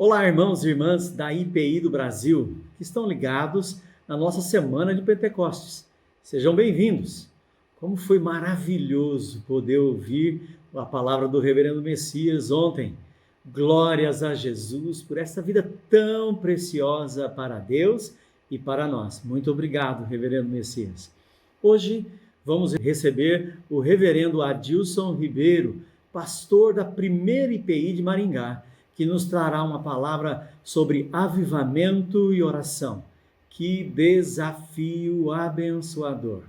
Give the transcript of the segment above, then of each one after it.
Olá, irmãos e irmãs da IPI do Brasil, que estão ligados na nossa Semana de Pentecostes. Sejam bem-vindos. Como foi maravilhoso poder ouvir a palavra do Reverendo Messias ontem. Glórias a Jesus por essa vida tão preciosa para Deus e para nós. Muito obrigado, Reverendo Messias. Hoje vamos receber o Reverendo Adilson Ribeiro, pastor da primeira IPI de Maringá, que nos trará uma palavra sobre avivamento e oração. Que desafio abençoador!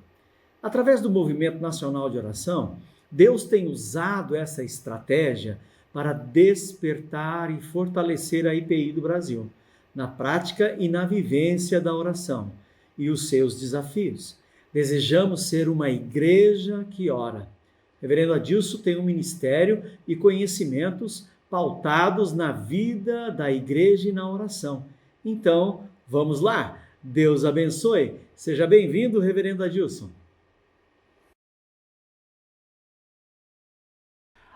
Através do Movimento Nacional de Oração, Deus tem usado essa estratégia para despertar e fortalecer a IPI do Brasil, na prática e na vivência da oração e os seus desafios. Desejamos ser uma igreja que ora. Reverendo Adilson tem um ministério e conhecimentos pautados na vida da igreja e na oração. Então, vamos lá. Deus abençoe. Seja bem-vindo, Reverendo Adilson.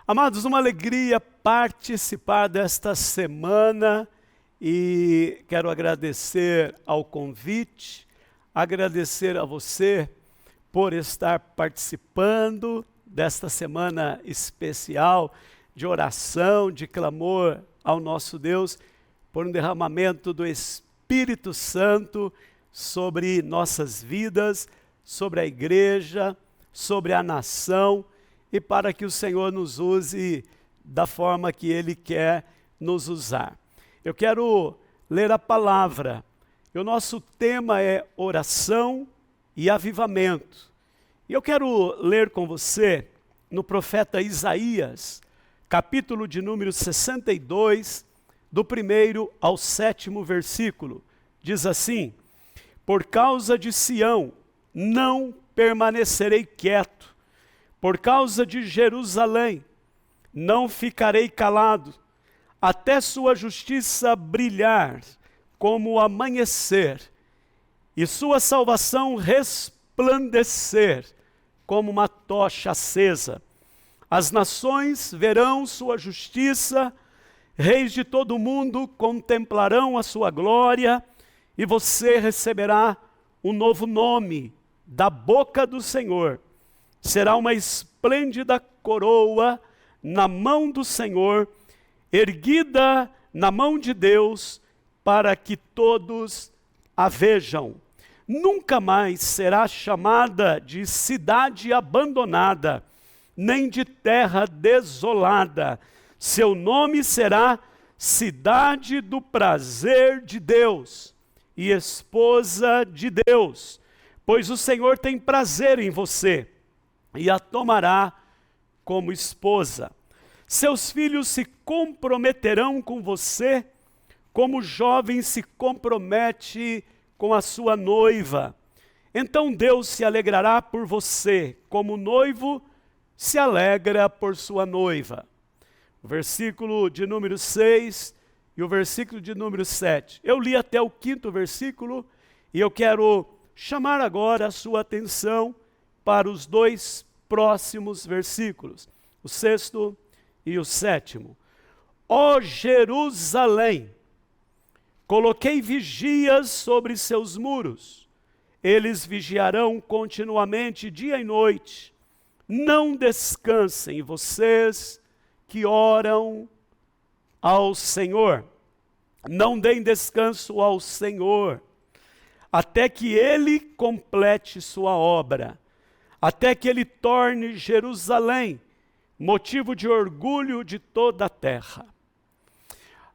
Amados, uma alegria participar desta semana e quero agradecer ao convite, agradecer a você por estar participando desta semana especial de oração, de clamor ao nosso Deus, por um derramamento do Espírito Santo sobre nossas vidas, sobre a igreja, sobre a nação, e para que o Senhor nos use da forma que Ele quer nos usar. Eu quero ler a palavra. O nosso tema é oração e avivamento. E eu quero ler com você no profeta Isaías, capítulo de número 62, do 1º ao 7º versículo. Diz assim: por causa de Sião não permanecerei quieto, por causa de Jerusalém não ficarei calado, até sua justiça brilhar como o amanhecer, e sua salvação resplandecer como uma tocha acesa. As nações verão sua justiça, reis de todo o mundo contemplarão a sua glória, e você receberá um novo nome da boca do Senhor. Será uma esplêndida coroa na mão do Senhor, erguida na mão de Deus, para que todos a vejam. Nunca mais será chamada de cidade abandonada, nem de terra desolada. Seu nome será cidade do prazer de Deus e esposa de Deus, pois o Senhor tem prazer em você e a tomará como esposa. Seus filhos se comprometerão com você, como o jovem se compromete com a sua noiva. Então Deus se alegrará por você, como o noivo se alegra por sua noiva. O versículo de número 6 e o versículo de número 7. Eu li até o 5º versículo e eu quero chamar agora a sua atenção para os 2 próximos versículos, o 6º e o 7º. Ó Jerusalém, coloquei vigias sobre seus muros, eles vigiarão continuamente dia e noite. Não descansem vocês que oram ao Senhor. Não deem descanso ao Senhor, até que Ele complete sua obra, até que Ele torne Jerusalém motivo de orgulho de toda a terra.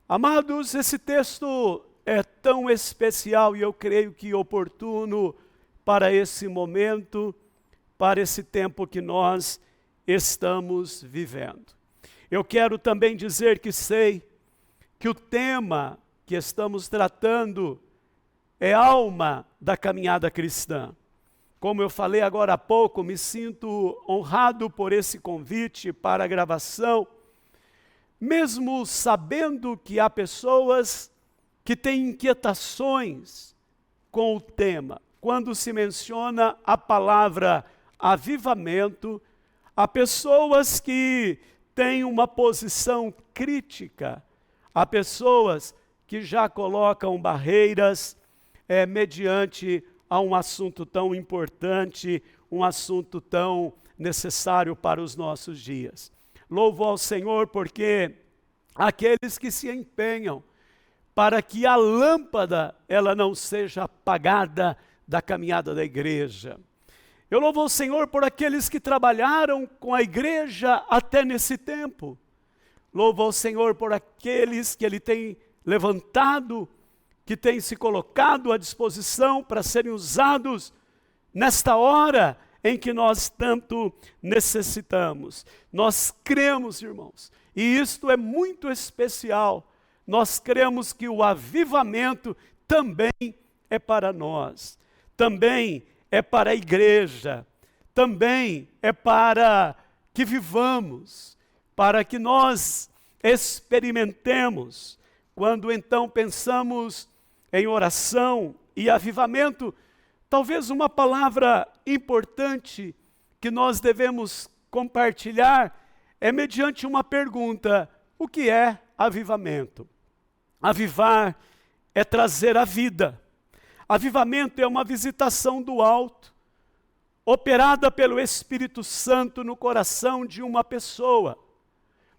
Amados, esse texto é tão especial e eu creio que oportuno para esse momento, para esse tempo que nós estamos vivendo. Eu quero também dizer que sei que o tema que estamos tratando é alma da caminhada cristã. Como eu falei agora há pouco, me sinto honrado por esse convite para a gravação, mesmo sabendo que há pessoas que têm inquietações com o tema. Quando se menciona a palavra avivamento, há pessoas que têm uma posição crítica Há pessoas que já colocam barreiras mediante a um assunto tão importante, um assunto tão necessário para os nossos dias. Louvo ao Senhor porque aqueles que se empenham para que a lâmpada ela não seja apagada da caminhada da igreja. Eu louvo ao Senhor por aqueles que trabalharam com a igreja até nesse tempo. Louvo ao Senhor por aqueles que Ele tem levantado, que tem se colocado à disposição para serem usados nesta hora em que nós tanto necessitamos. Nós cremos, irmãos, e isto é muito especial. Nós cremos que o avivamento também é para nós, também é para a igreja, também é para que vivamos, para que nós experimentemos. Quando então pensamos em oração e avivamento, talvez uma palavra importante que nós devemos compartilhar é mediante uma pergunta: o que é avivamento? Avivar é trazer a vida. Avivamento é uma visitação do alto, operada pelo Espírito Santo no coração de uma pessoa,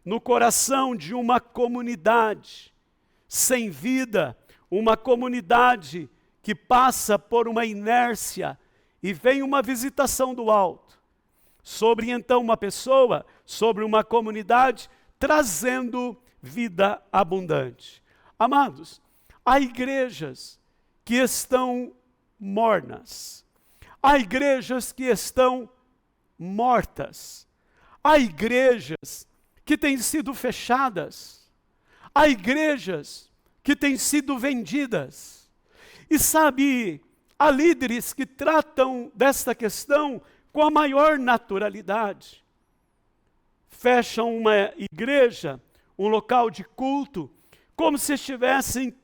no coração de uma comunidade sem vida, uma comunidade que passa por uma inércia e vem uma visitação do alto sobre então uma pessoa, sobre uma comunidade, trazendo vida abundante. Amados, há igrejas que estão mornas, há igrejas que estão mortas, há igrejas que têm sido fechadas, há igrejas que têm sido vendidas. E sabe, há líderes que tratam desta questão com a maior naturalidade. Fecham uma igreja, um local de culto, como se estivessem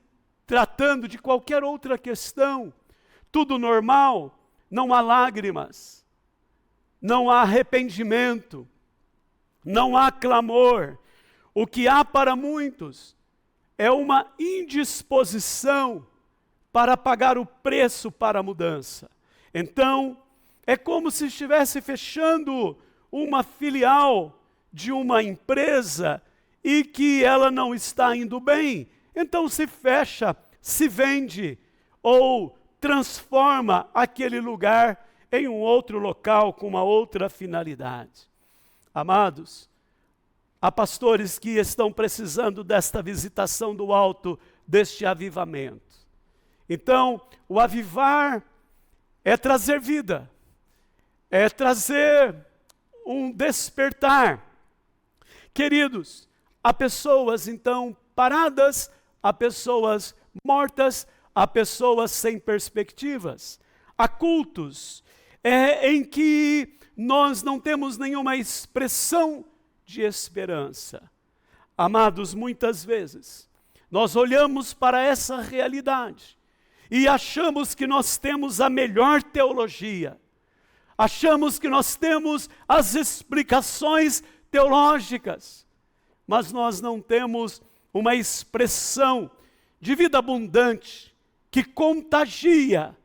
tratando de qualquer outra questão. Tudo normal, não há lágrimas, não há arrependimento, não há clamor. O que há para muitos é uma indisposição para pagar o preço para a mudança. Então, é como se estivesse fechando uma filial de uma empresa e que ela não está indo bem. Então se fecha, se vende ou transforma aquele lugar em um outro local com uma outra finalidade. Amados, há pastores que estão precisando desta visitação do alto, deste avivamento. Então, o avivar é trazer vida, é trazer um despertar. Queridos, há pessoas então paradas, há pessoas mortas, há pessoas sem perspectivas. Há cultos em que nós não temos nenhuma expressão de esperança. Amados, muitas vezes nós olhamos para essa realidade e achamos que nós temos a melhor teologia, achamos que nós temos as explicações teológicas, mas nós não temos uma expressão de vida abundante que contagia.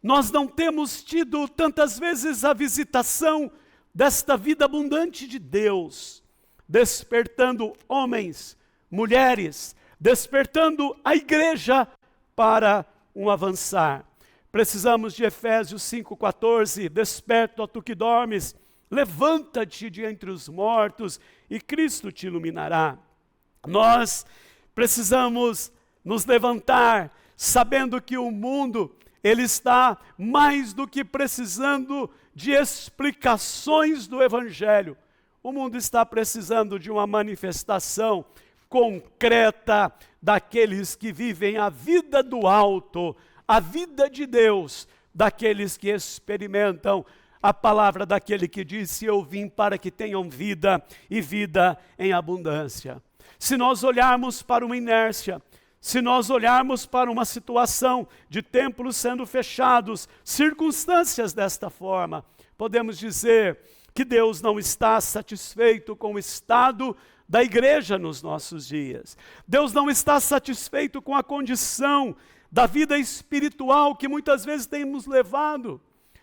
Nós não temos tido tantas vezes a visitação desta vida abundante de Deus, despertando homens, mulheres, despertando a igreja para um avançar. Precisamos de Efésios 5,14, desperta, ó tu que dormes, levanta-te de entre os mortos e Cristo te iluminará. Nós precisamos nos levantar, sabendo que o mundo, ele está mais do que precisando de explicações do Evangelho. O mundo está precisando de uma manifestação concreta daqueles que vivem a vida do alto, a vida de Deus, daqueles que experimentam a palavra daquele que disse: eu vim para que tenham vida e vida em abundância. Se nós olharmos para uma inércia, se nós olharmos para uma situação de templos sendo fechados, circunstâncias desta forma, podemos dizer que Deus não está satisfeito com o estado da igreja nos nossos dias. Deus não está satisfeito com a condição da vida espiritual que muitas vezes temos levado,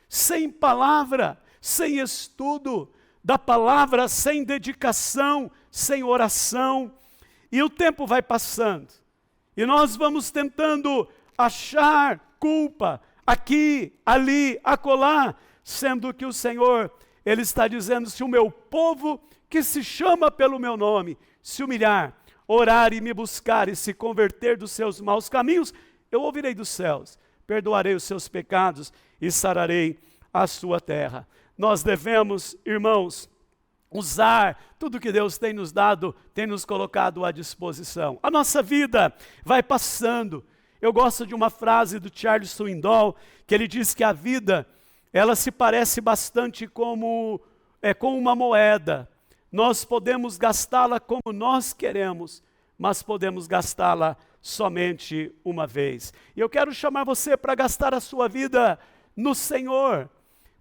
sem palavra, sem estudo da palavra, sem dedicação, sem oração. E o tempo vai passando, e nós vamos tentando achar culpa aqui, ali, acolá, sendo que o Senhor, Ele está dizendo: se o meu povo, que se chama pelo meu nome, se humilhar, orar e me buscar e se converter dos seus maus caminhos, eu ouvirei dos céus, perdoarei os seus pecados e sararei a sua terra. Nós devemos, irmãos, usar tudo que Deus tem nos dado, tem nos colocado à disposição. A nossa vida vai passando. Eu gosto de uma frase do Charles Swindoll, que ele diz que a vida, ela se parece bastante com uma moeda. Nós podemos gastá-la como nós queremos, mas podemos gastá-la somente uma vez. E eu quero chamar você para gastar a sua vida no Senhor,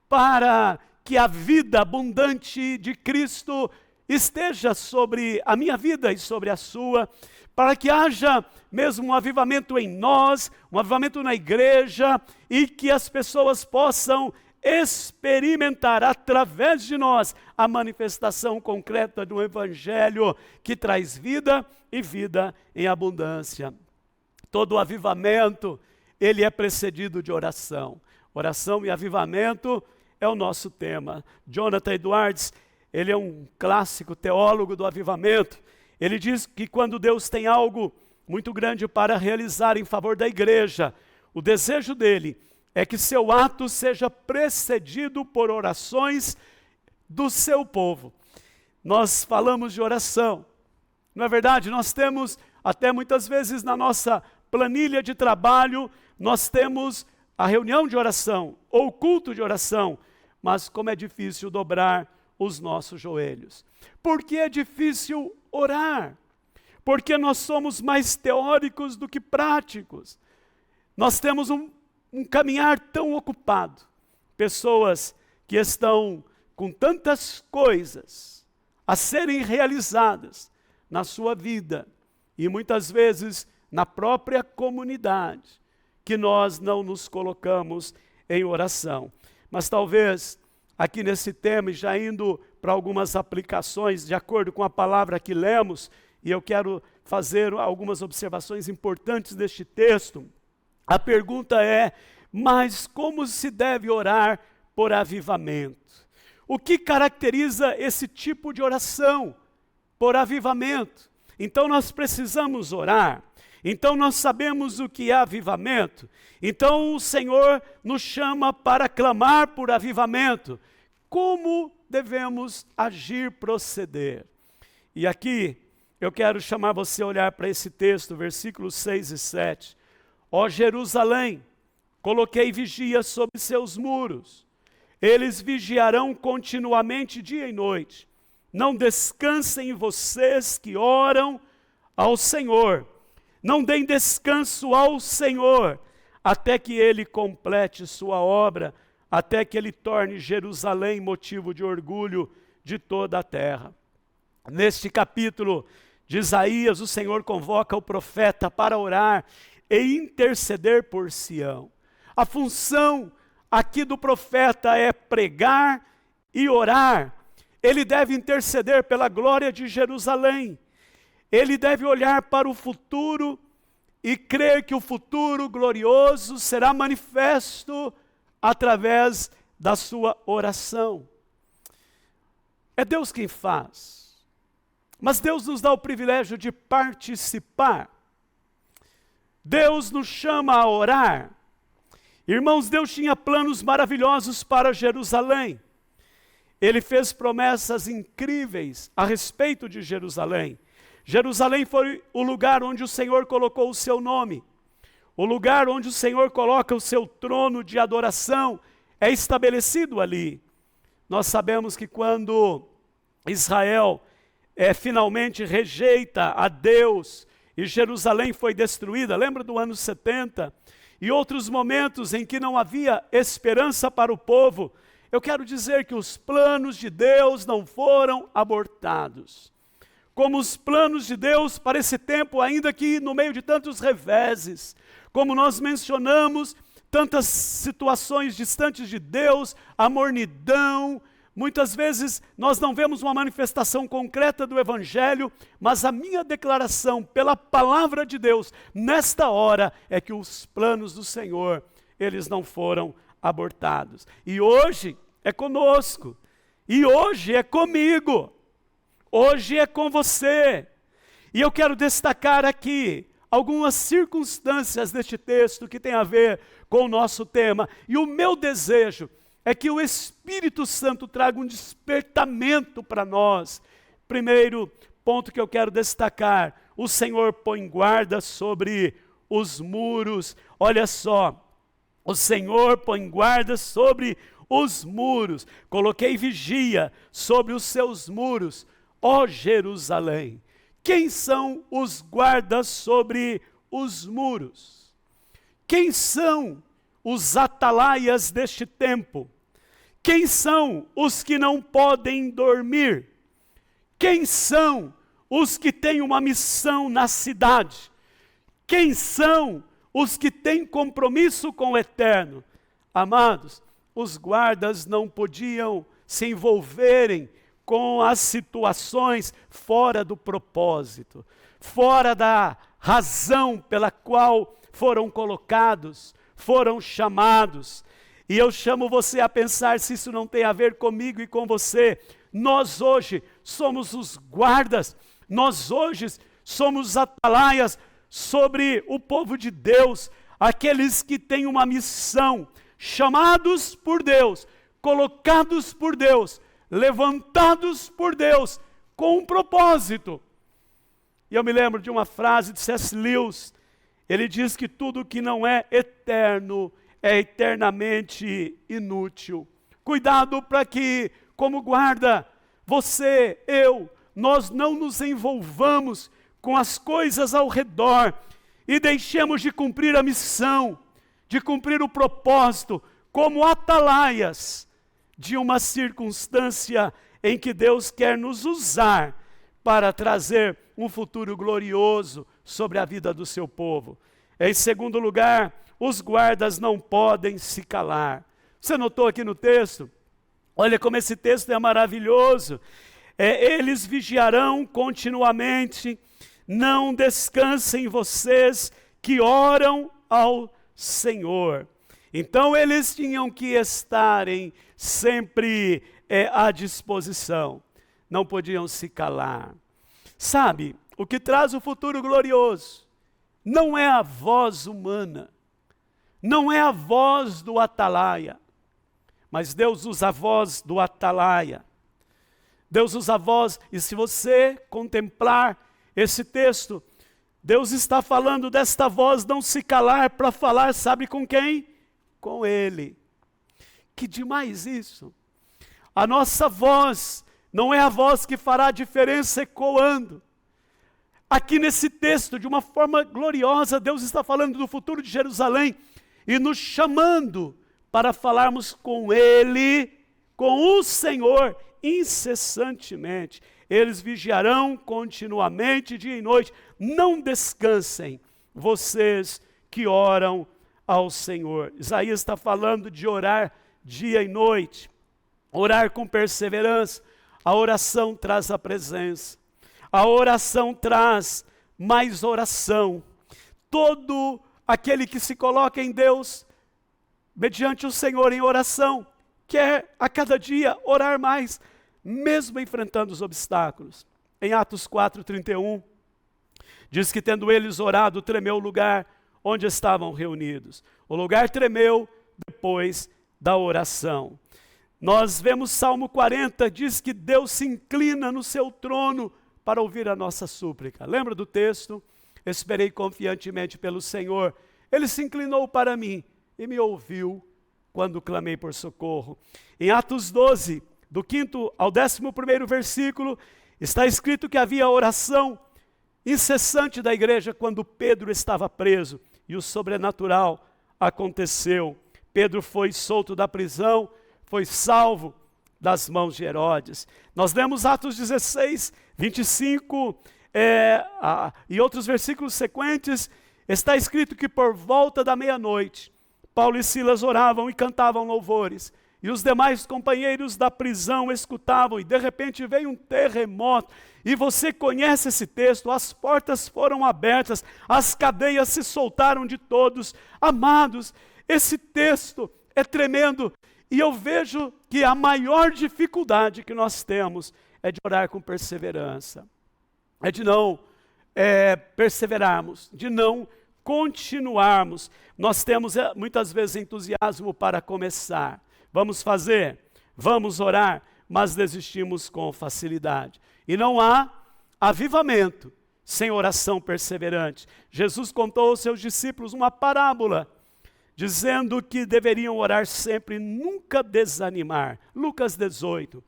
para que a vida abundante de Cristo esteja sobre a minha vida e sobre a sua, para que haja mesmo um avivamento em nós, um avivamento na igreja, e que as pessoas possam experimentar através de nós a manifestação concreta do Evangelho que traz vida e vida em abundância. Todo avivamento, ele é precedido de oração. Oração e avivamento é o nosso tema. Jonathan Edwards, ele é um clássico teólogo do avivamento. Ele diz que quando Deus tem algo muito grande para realizar em favor da igreja, o desejo dele é que seu ato seja precedido por orações do seu povo. Nós falamos de oração, não é verdade? Nós temos, até muitas vezes na nossa planilha de trabalho, nós temos a reunião de oração, ou o culto de oração, mas como é difícil dobrar os nossos joelhos. Por que é difícil orar? Porque nós somos mais teóricos do que práticos. Nós temos um caminhar tão ocupado. Pessoas que estão com tantas coisas a serem realizadas na sua vida e muitas vezes na própria comunidade, que nós não nos colocamos em oração. Mas talvez aqui nesse tema, e já indo para algumas aplicações de acordo com a palavra que lemos, e eu quero fazer algumas observações importantes deste texto. A pergunta é: mas como se deve orar por avivamento? O que caracteriza esse tipo de oração por avivamento? Então nós precisamos orar. Então nós sabemos o que é avivamento. Então o Senhor nos chama para clamar por avivamento. Como devemos agir, proceder? E aqui eu quero chamar você a olhar para esse texto, versículos 6 e 7. Ó Jerusalém, coloquei vigia sobre seus muros. Eles vigiarão continuamente dia e noite. Não descansem vocês que oram ao Senhor. Não deem descanso ao Senhor, até que Ele complete sua obra, até que Ele torne Jerusalém motivo de orgulho de toda a terra. Neste capítulo de Isaías, o Senhor convoca o profeta para orar e interceder por Sião. A função aqui do profeta é pregar e orar. Ele deve interceder pela glória de Jerusalém. Ele deve olhar para o futuro e crer que o futuro glorioso será manifesto através da sua oração. É Deus quem faz, mas Deus nos dá o privilégio de participar. Deus nos chama a orar. Irmãos, Deus tinha planos maravilhosos para Jerusalém. Ele fez promessas incríveis a respeito de Jerusalém. Jerusalém foi o lugar onde o Senhor colocou o seu nome. O lugar onde o Senhor coloca o seu trono de adoração é estabelecido ali. Nós sabemos que quando Israel finalmente rejeita a Deus e Jerusalém foi destruída, lembra do ano 70? E outros momentos em que não havia esperança para o povo, eu quero dizer que os planos de Deus não foram abortados. Como os planos de Deus para esse tempo, ainda que no meio de tantos reveses, como nós mencionamos, tantas situações distantes de Deus, a mornidão, muitas vezes nós não vemos uma manifestação concreta do Evangelho, mas a minha declaração pela palavra de Deus, nesta hora, é que os planos do Senhor, eles não foram abortados. E hoje é conosco, e hoje é comigo, hoje é com você. E eu quero destacar aqui algumas circunstâncias deste texto que tem a ver com o nosso tema. E o meu desejo é que o Espírito Santo traga um despertamento para nós. Primeiro ponto que eu quero destacar: o Senhor põe guarda sobre os muros. Olha só, o Senhor põe guarda sobre os muros. Coloquei vigia sobre os seus muros, ó Jerusalém. Quem são os guardas sobre os muros? Quem são os atalaias deste tempo? Quem são os que não podem dormir? Quem são os que têm uma missão na cidade? Quem são os que têm compromisso com o eterno? Amados, os guardas não podiam se envolverem com as situações fora do propósito, fora da razão pela qual foram colocados, foram chamados. E eu chamo você a pensar se isso não tem a ver comigo e com você. Nós hoje somos os guardas, nós hoje somos os atalaias sobre o povo de Deus, aqueles que têm uma missão, chamados por Deus, colocados por Deus, levantados por Deus, com um propósito. E eu me lembro de uma frase de C.S. Lewis. Ele diz que tudo que não é eterno é eternamente inútil. Cuidado para que, como guarda, você, eu, nós não nos envolvamos com as coisas ao redor e deixemos de cumprir a missão, de cumprir o propósito, como atalaias de uma circunstância em que Deus quer nos usar para trazer um futuro glorioso sobre a vida do seu povo. Em segundo lugar, os guardas não podem se calar. Você notou aqui no texto? Olha como esse texto é maravilhoso. Eles vigiarão continuamente, não descansem vocês que oram ao Senhor. Então eles tinham que estarem sempre à disposição, não podiam se calar. Sabe, o que traz o futuro glorioso não é a voz humana, não é a voz do atalaia, mas Deus usa a voz do atalaia. Deus usa a voz, e se você contemplar esse texto, Deus está falando desta voz não se calar para falar, sabe com quem? Com Ele. Que demais isso! A nossa voz não é a voz que fará a diferença ecoando. Aqui nesse texto, de uma forma gloriosa, Deus está falando do futuro de Jerusalém e nos chamando para falarmos com Ele, com o Senhor, incessantemente. Eles vigiarão continuamente, dia e noite. Não descansem, vocês que oram ao Senhor. Isaías está falando de orar dia e noite, orar com perseverança. A oração traz a presença, a oração traz mais oração. Todo aquele que se coloca em Deus, mediante o Senhor em oração, quer a cada dia orar mais, mesmo enfrentando os obstáculos. Em Atos 4:31, diz que tendo eles orado, tremeu o lugar onde estavam reunidos. O lugar tremeu depois da oração. Nós vemos Salmo 40, diz que Deus se inclina no seu trono para ouvir a nossa súplica. Lembra do texto? Esperei confiantemente pelo Senhor. Ele se inclinou para mim e me ouviu quando clamei por socorro. Em Atos 12, do 5º ao 11º versículo, está escrito que havia oração incessante da igreja quando Pedro estava preso. E o sobrenatural aconteceu. Pedro foi solto da prisão, foi salvo das mãos de Herodes. Nós lemos Atos 16, 25 e outros versículos sequentes. Está escrito que por volta da meia-noite, Paulo e Silas oravam e cantavam louvores. E os demais companheiros da prisão escutavam, e de repente veio um terremoto. E você conhece esse texto, as portas foram abertas, as cadeias se soltaram de todos. Amados, esse texto é tremendo. E eu vejo que a maior dificuldade que nós temos é de orar com perseverança. É de não perseverarmos, de não continuarmos. Nós temos muitas vezes entusiasmo para começar. Vamos fazer, vamos orar, mas desistimos com facilidade. E não há avivamento sem oração perseverante. Jesus contou aos seus discípulos uma parábola, dizendo que deveriam orar sempre, nunca desanimar. Lucas 18.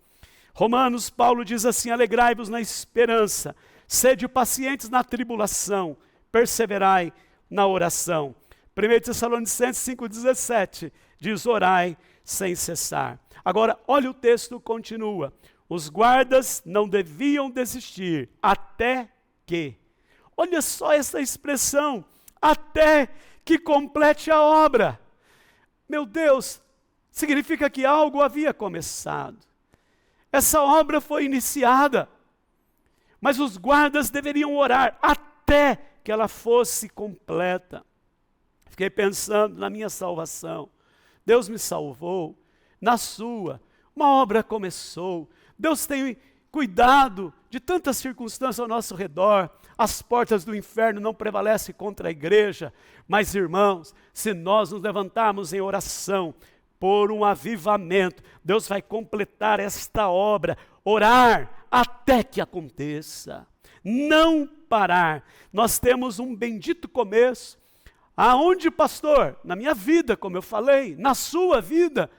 Romanos, Paulo diz assim: alegrai-vos na esperança, sede pacientes na tribulação, perseverai na oração. 1 Tessalonicenses 5,17 diz: orai sem cessar. Agora, olha o texto, continua. Os guardas não deviam desistir até que. Olha só essa expressão, até que complete a obra. Meu Deus, significa que algo havia começado. Essa obra foi iniciada, mas os guardas deveriam orar até que ela fosse completa. Fiquei pensando na minha salvação. Deus me salvou, na sua, uma obra começou. Deus tem cuidado de tantas circunstâncias ao nosso redor. As portas do inferno não prevalecem contra a igreja. Mas, irmãos, se nós nos levantarmos em oração por um avivamento, Deus vai completar esta obra. Orar até que aconteça. Não parar. Nós temos um bendito começo. Aonde, pastor? Na minha vida, como eu falei, na sua vida.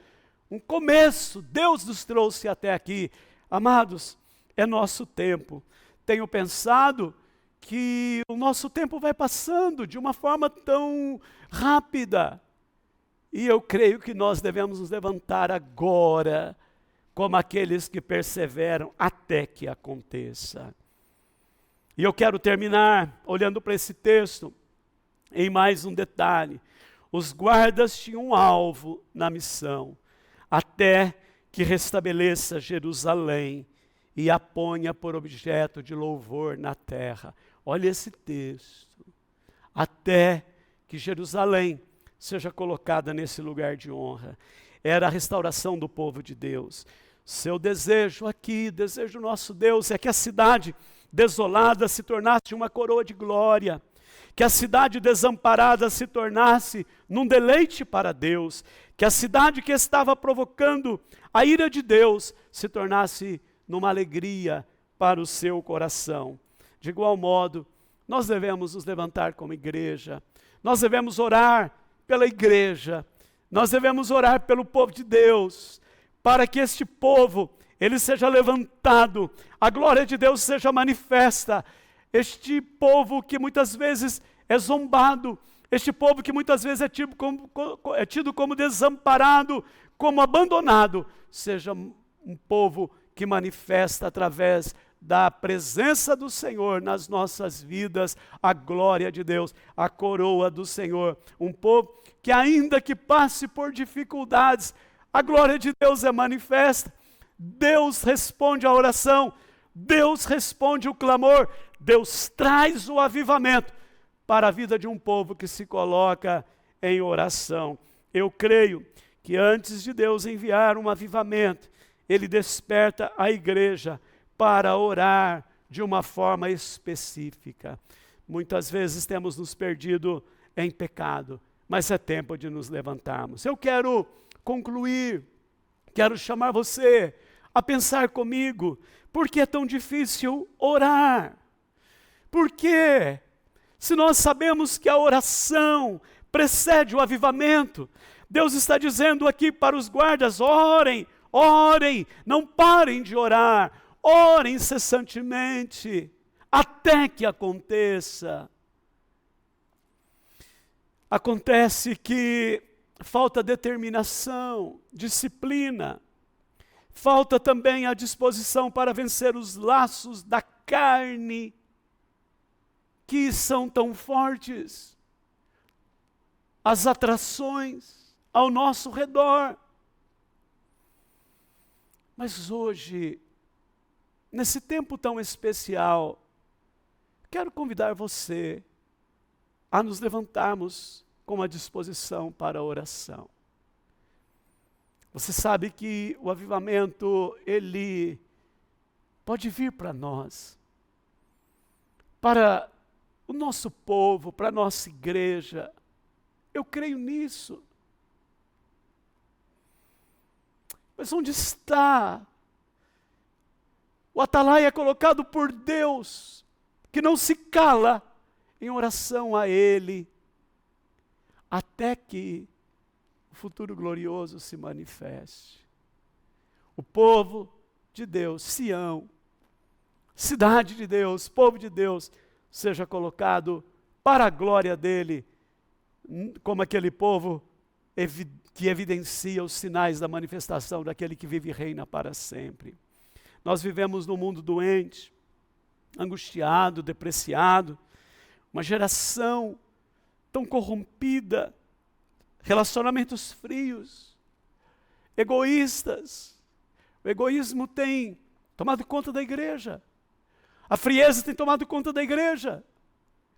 Um começo. Deus nos trouxe até aqui. Amados, é nosso tempo. Tenho pensado que o nosso tempo vai passando de uma forma tão rápida. E eu creio que nós devemos nos levantar agora, como aqueles que perseveram até que aconteça. E eu quero terminar olhando para esse texto em mais um detalhe. Os guardas tinham um alvo na missão, até que restabeleça Jerusalém e a ponha por objeto de louvor na terra. Olha esse texto. Até que Jerusalém seja colocada nesse lugar de honra. Era a restauração do povo de Deus. Seu desejo aqui, desejo nosso Deus, é que a cidade desolada se tornasse uma coroa de glória. Que a cidade desamparada se tornasse num deleite para Deus. Que a cidade que estava provocando a ira de Deus se tornasse numa alegria para o seu coração. De igual modo, nós devemos nos levantar como igreja. Nós devemos orar pela igreja. Nós devemos orar pelo povo de Deus, para que este povo, ele seja levantado, a glória de Deus seja manifesta. Este povo que muitas vezes é zombado, este povo que muitas vezes é tido como desamparado, como abandonado, seja um povo que manifesta através da presença do Senhor nas nossas vidas, a glória de Deus, a coroa do Senhor. Um povo que ainda que passe por dificuldades, a glória de Deus é manifesta. Deus responde à oração, Deus responde o clamor, Deus traz o avivamento para a vida de um povo que se coloca em oração. Eu creio que antes de Deus enviar um avivamento, Ele desperta a igreja para orar de uma forma específica. Muitas vezes temos nos perdido em pecado, mas é tempo de nos levantarmos. Eu quero concluir, quero chamar você a pensar comigo, por que é tão difícil orar? Por quê? Se nós sabemos que a oração precede o avivamento, Deus está dizendo aqui para os guardas: orem, orem, não parem de orar, orem incessantemente, até que aconteça. Acontece que falta determinação, disciplina, falta também a disposição para vencer os laços da carne, que são tão fortes, as atrações ao nosso redor. Mas hoje, nesse tempo tão especial, quero convidar você a nos levantarmos com a disposição para a oração. Você sabe que o avivamento, ele pode vir para nós, para o nosso povo, para a nossa igreja. Eu creio nisso. Mas onde está o atalaia colocado por Deus, que não se cala em oração a Ele, até que o futuro glorioso se manifeste? O povo de Deus, Sião, cidade de Deus, povo de Deus, seja colocado para a glória dEle, como aquele povo que evidencia os sinais da manifestação daquele que vive e reina para sempre. Nós vivemos num mundo doente, angustiado, depreciado, uma geração tão corrompida, relacionamentos frios, egoístas. O egoísmo tem tomado conta da igreja, a frieza tem tomado conta da igreja.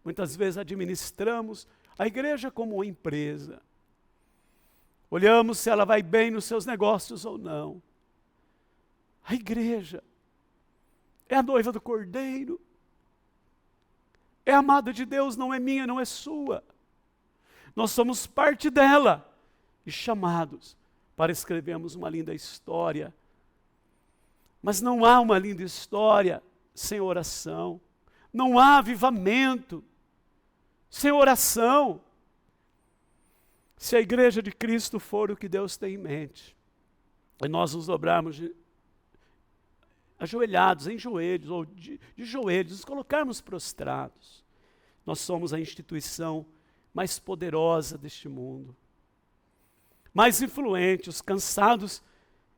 Muitas vezes administramos a igreja como uma empresa. Olhamos se ela vai bem nos seus negócios ou não. A igreja é a noiva do Cordeiro, é amada de Deus, não é minha, não é sua. Nós somos parte dela e chamados para escrevermos uma linda história. Mas não há uma linda história sem oração. Não há avivamento sem oração. Se a igreja de Cristo for o que Deus tem em mente, e nós nos dobrarmos ajoelhados, em joelhos, ou de joelhos, nos colocarmos prostrados, nós somos a instituição mais poderosa deste mundo. Mais influente, os cansados,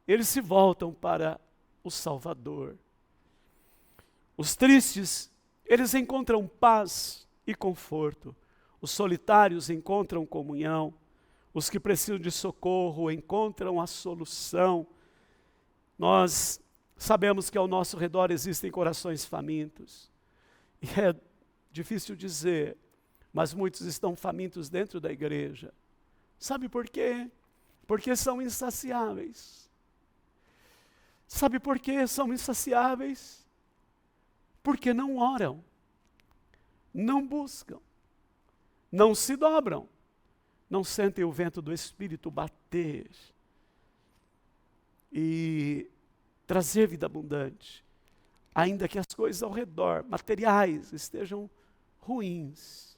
eles se voltam para o Salvador. Os tristes, eles encontram paz e conforto. Os solitários encontram comunhão. Os que precisam de socorro encontram a solução. Nós sabemos que ao nosso redor existem corações famintos. E é difícil dizer, mas muitos estão famintos dentro da igreja. Sabe por quê? Porque são insaciáveis. Sabe por que são insaciáveis? Porque não oram, não buscam, não se dobram, não sentem o vento do Espírito bater e trazer vida abundante, ainda que as coisas ao redor, materiais, estejam ruins.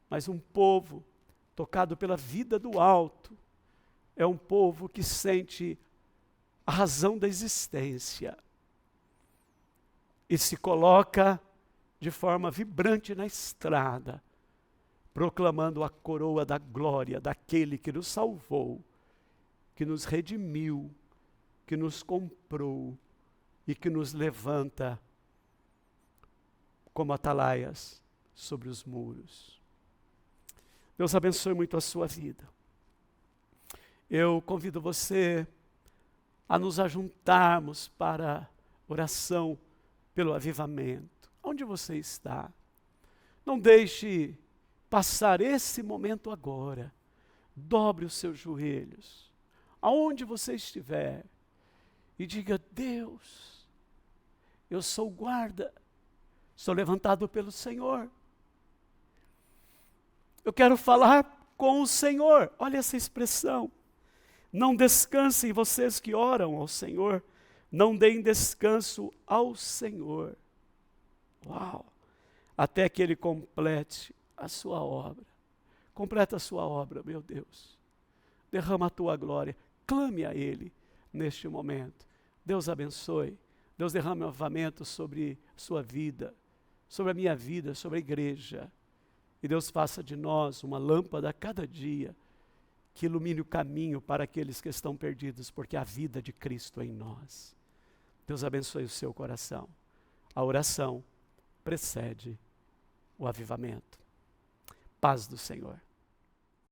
Mas um povo tocado pela vida do alto é um povo que sente a razão da existência e se coloca de forma vibrante na estrada, proclamando a coroa da glória daquele que nos salvou, que nos redimiu, que nos comprou e que nos levanta como atalaias sobre os muros. Deus abençoe muito a sua vida. Eu convido você a nos ajuntarmos para oração pelo avivamento. Onde você está? Não deixe passar esse momento agora. Dobre os seus joelhos, aonde você estiver, e diga: Deus, eu sou guarda, sou levantado pelo Senhor. Eu quero falar com o Senhor. Olha essa expressão. Não descansem vocês que oram ao Senhor, não deem descanso ao Senhor. Uau! Até que Ele complete a sua obra. Completa a sua obra, meu Deus. Derrama a tua glória. Clame a Ele neste momento. Deus abençoe. Deus derrame um avivamento sobre a sua vida, sobre a minha vida, sobre a igreja. E Deus faça de nós uma lâmpada a cada dia, que ilumine o caminho para aqueles que estão perdidos, porque a vida de Cristo é em nós. Deus abençoe o seu coração. A oração precede o avivamento. Paz do Senhor.